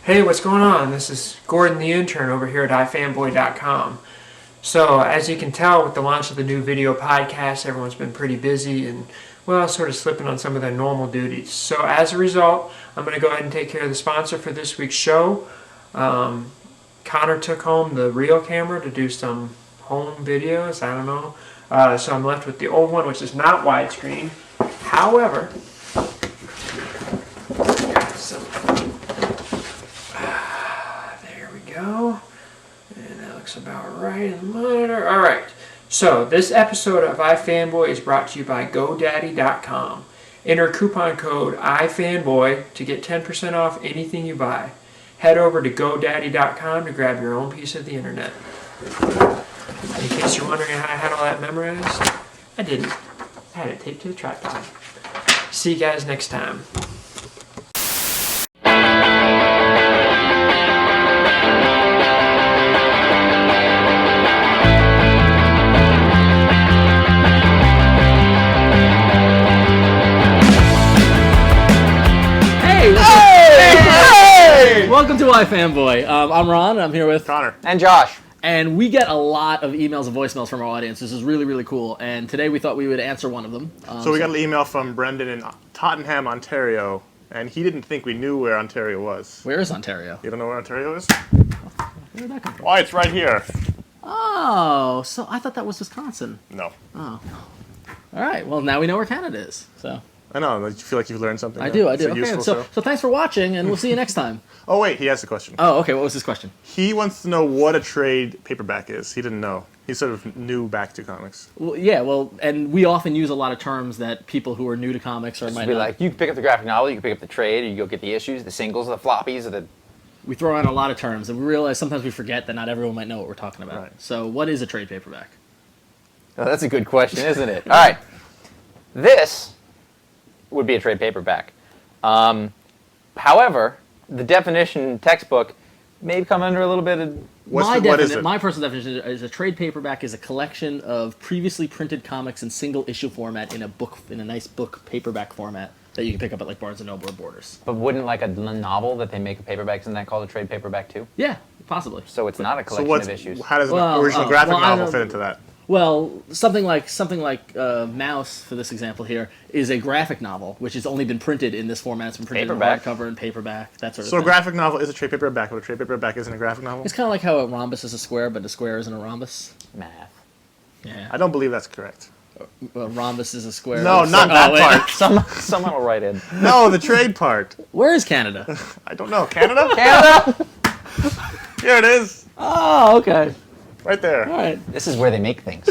Hey, what's going on? This is Gordon the intern over here at iFanboy.com. So, as you can tell with the launch of the new video podcast, everyone's been pretty busy and, well, sort of slipping on some of their normal duties. So, as a result, I'm going to go ahead and take care of the sponsor for this week's show. Connor took home the real camera to do some home videos, I don't know. So I'm left with the old one, which is not widescreen. However, there we go. And that looks about right in the monitor. Alright, so this episode of iFanboy is brought to you by GoDaddy.com. Enter coupon code iFanboy to get 10% off anything you buy. Head over to GoDaddy.com to grab your own piece of the internet. In case you're wondering how I had all that memorized, I didn't. I had it taped to the tripod. See you guys next time. Hey! Welcome to iFanboy. I'm Ron. I'm here with Connor and Josh. And we get a lot of emails and voicemails from our audience. This is really, really cool. And today we thought we would answer one of them. So we got an email from Brendan in Tottenham, Ontario, and he didn't think we knew where Ontario was. Where is Ontario? You don't know where Ontario is? Where did that come from? Why, it's right here. Oh, so I thought that was Wisconsin. No. Oh. All right. Well, now we know where Canada is. So I know. You feel like you've learned something? I do. It's a Okay. useful So thanks for watching, and we'll see you next time. Oh, wait. He has a question. Oh, okay. What was his question? He wants to know what a trade paperback is. He didn't know. He's sort of new back to comics. Well, yeah. Well, and we often use a lot of terms that people who are new to comics or might Be not. like, you can pick up the graphic novel, you can pick up the trade, or you go get the issues, the singles, the floppies, or the... We throw in a lot of terms, and we realize sometimes we forget that not everyone might know what we're talking about. Right. So, what is a trade paperback? Oh, that's a good question, isn't it? All right. This would be a trade paperback. However, the definition textbook may come under a little bit of... What is it? My personal definition is a trade paperback is a collection of previously printed comics in single issue format in a nice book paperback format that you can pick up at like Barnes & Noble or Borders. But wouldn't like a novel that they make a paperback, isn't that called a trade paperback too? Yeah, possibly. So it's not a collection of issues. How does an original graphic novel fit into that? Well, something like Mouse, for this example here, is a graphic novel, which has only been printed in this format. It's been printed Paperback. in hardcover and paperback, that sort of So thing. a graphic novel is a trade paperback, but a trade paperback isn't a graphic novel? It's kind of like how a rhombus is a square, but a square isn't a rhombus. Math. Yeah. I don't believe that's correct. A rhombus is a square. No, not that part. Someone will write in. No, the trade part. Where is Canada? I don't know. Canada? Canada! Here it is. Oh, okay. Right there. All right. This is where they make things.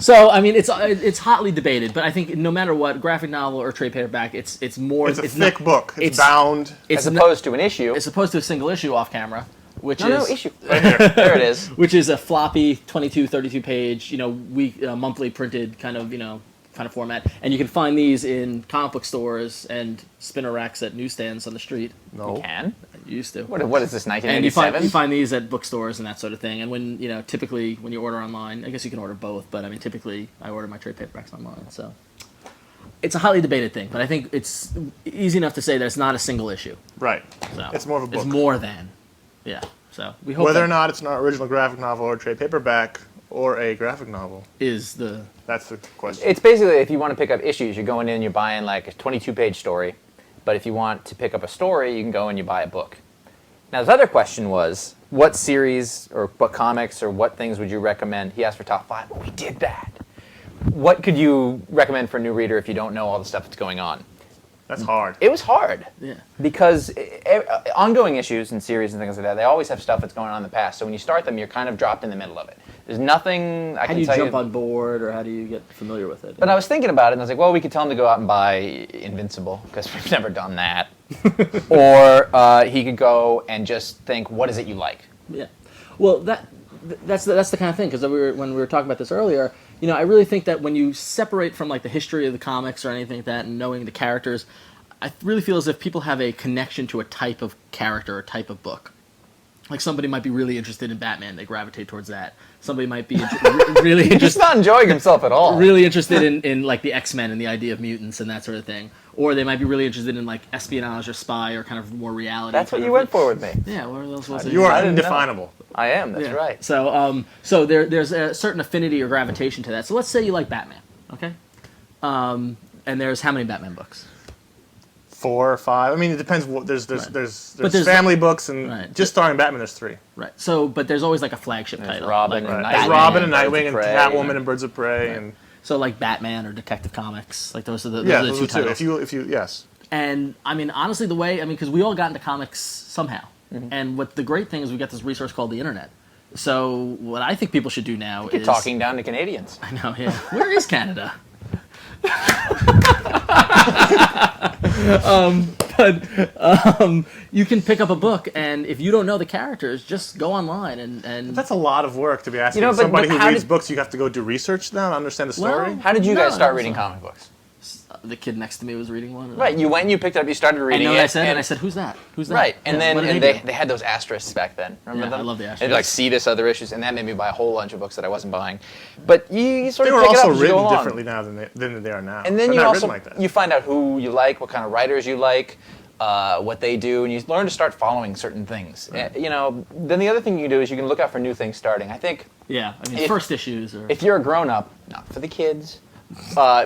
So, I mean, it's hotly debated, but I think no matter what, graphic novel or trade paperback, it's more. It's a thick book. It's bound. As opposed to an issue. It's opposed to a single issue off camera, which No, is issue. Right here. There it is. which is a floppy 22, 32 page, monthly printed kind of format, and you can find these in comic book stores and spinner racks at newsstands on the street. No. You can? You used to. What is this, And 1987? you find these at bookstores and that sort of thing. And when typically when you order online, I guess you can order both, but I mean typically I order my trade paperbacks online. So it's a highly debated thing, but I think it's easy enough to say that it's not a single issue. Right. So It's more of a book. It's more than, yeah. So we hope Whether or not it's an original graphic novel or a trade paperback or a graphic novel, is the that's the question. It's basically, if you want to pick up issues, you're going in, you're buying like a 22-page story. But if you want to pick up a story, you can go and you buy a book. Now, his other question was, what series or what comics or what things would you recommend? He asked for top 5. We did that. What could you recommend for a new reader if you don't know all the stuff that's going on? That's hard. It was hard. Yeah. Because ongoing issues and series and things like that, they always have stuff that's going on in the past. So when you start them, you're kind of dropped in the middle of it. There's nothing I how can do you tell jump on board, or how do you get familiar with it? But I was thinking about it, and I was like, well, we could tell him to go out and buy Invincible, because we've never done that. Or he could go and just think, what is it you like? Yeah. Well, that's the kind of thing, because when we were talking about this earlier, I really think that when you separate from like the history of the comics or anything like that and knowing the characters, I really feel as if people have a connection to a type of character or type of book. Like somebody might be really interested in Batman, they gravitate towards that. Somebody might be really He's interested. not enjoying himself at all. Really interested in like the X-Men and the idea of mutants and that sort of thing, or they might be really interested in like espionage or spy or kind of more reality. That's what kind you of went for with me. Yeah, what else was it? You are I didn't know. indefinable. I am. That's Yeah. right. So there's a certain affinity or gravitation to that. So let's say you like Batman, okay? And there's how many Batman books? 4 or 5. I mean, it depends. There's But there's family books and Right. just starring Batman. There's 3. Right. So, but there's always like a flagship title. Robin like and There's Nightwing, Robin and Birds of Nightwing and Prey. Catwoman and Birds of Prey and So like Batman or Detective Comics, like those are the, yeah, those are those the are two 2. titles. If you yes. And I mean, honestly, the way because we all got into comics somehow, and what the great thing is we got this resource called the internet. So what I think people should do now You're is talking down to Canadians. I know, yeah. Where is Canada? You can pick up a book, and if you don't know the characters, just go online and That's a lot of work to be asking You know, but- somebody but who how reads did- books. You have to go do research now to understand the story. Well, How did you No, guys start no, reading sorry. comic books? the kid next to me was reading one. Right, you went and you picked it up, you started I reading know it. what I said, and I said, "Who's that? Who's that?" Right, and Yeah, then what did and they they do? had those asterisks back then. Remember Yeah, them? I love the And asterisks. like see this other issues, and that made me buy a whole bunch of books that I wasn't buying. But you sort They of were pick it also up as you go written along. differently now than they are now. And then They're you not also written like that. you find out who you like, what kind of writers you like, what they do, and you learn to start following certain things. You know, then the other thing you can do is you can look out for new things starting. I think Yeah, I mean, If- first issues or if you're a grown up, not for the kids.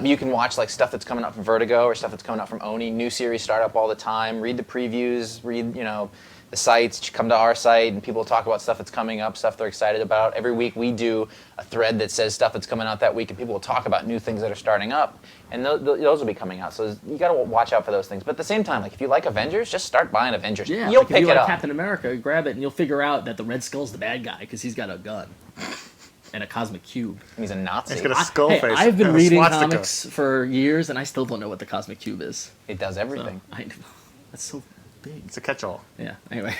You can watch like stuff that's coming up from Vertigo or stuff that's coming up from Oni. New series start up all the time. Read the previews. Read the sites. Come to our site and people talk about stuff that's coming up, stuff they're excited about. Every week we do a thread that says stuff that's coming out that week, and people will talk about new things that are starting up, and those will be coming out. So you got to watch out for those things. But at the same time, like if you like Avengers, just start buying Avengers. yeah, You'll like pick if you it like up. Captain America, grab it, and you'll figure out that the Red Skull's the bad guy because he's got a gun and a cosmic cube. He's a Nazi. He's got a skull Hey, face. I've been and a reading swastika. comics for years, and I still don't know what the cosmic cube is. It does So, everything. that's so big. It's a catch-all. Yeah. Anyway,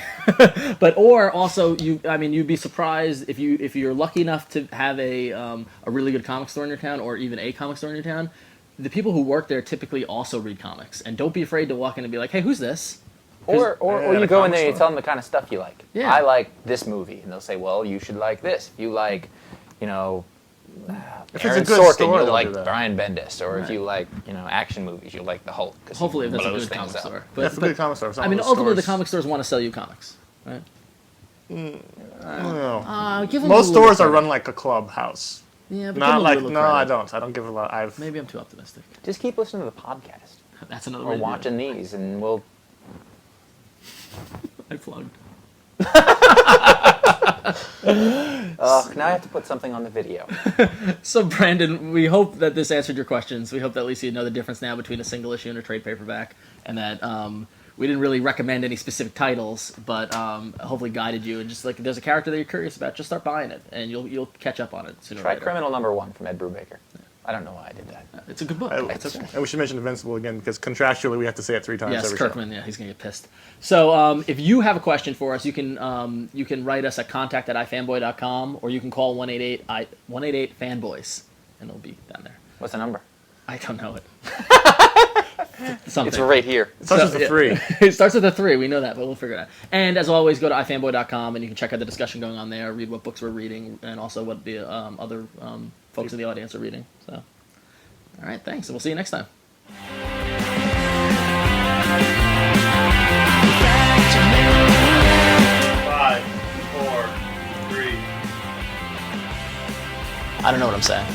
or also you'd be surprised if you're lucky enough to have a really good comic store in your town, or even a comic store in your town. The people who work there typically also read comics, and don't be afraid to walk in and be like, "Hey, who's this?" Or Yeah, you the go in comic there and you store. tell them the kind of stuff you like. Yeah. I like this movie, and they'll say, "Well, you should like this. If you like, If it's a Aaron good Sorkin, store, you'll they'll like do that. Brian Bendis, or if Right. you like, action movies, you'll like the Hulk. 'Cause he Hopefully, that's a blows good things comic up. store. That's a good comic store. It's not I one mean, of those ultimately, the stores. comic stores want to sell you comics, right? I don't know. Give them Most a little stores are credit. run like a clubhouse. Yeah, but give Not them a like little no, credit. I don't. I don't give a lot. Maybe I'm too optimistic. Just keep listening to the podcast That's another way or to do it. watching these, and we'll. I plugged. Now I have to put something on the video. So, Brandon, we hope that this answered your questions. We hope that at least you know the difference now between a single issue and a trade paperback, and that we didn't really recommend any specific titles, but hopefully guided you. And just like if there's a character that you're curious about, just start buying it, and you'll catch up on it sooner or Try later. Criminal #1 from Ed Brubaker. I don't know why I did that. It's a good book. I- It's okay. And we should mention Invincible again because contractually we have to say it 3 times Yes, every show. Kirkman. Yeah, he's gonna get pissed. So, if you have a question for us, you can write us at contact@ifanboy.com, or you can call 188 fanboys, and it'll be down there. What's the number? I don't know it. Something. It's right here. It starts with a 3. It starts with a 3. We know that, but we'll figure it out. And as always, go to ifanboy.com, and you can check out the discussion going on there. Read what books we're reading, and also what the other folks in the audience are reading. So, all right, thanks, and we'll see you next time. 5, 4, 3. I don't know what I'm saying.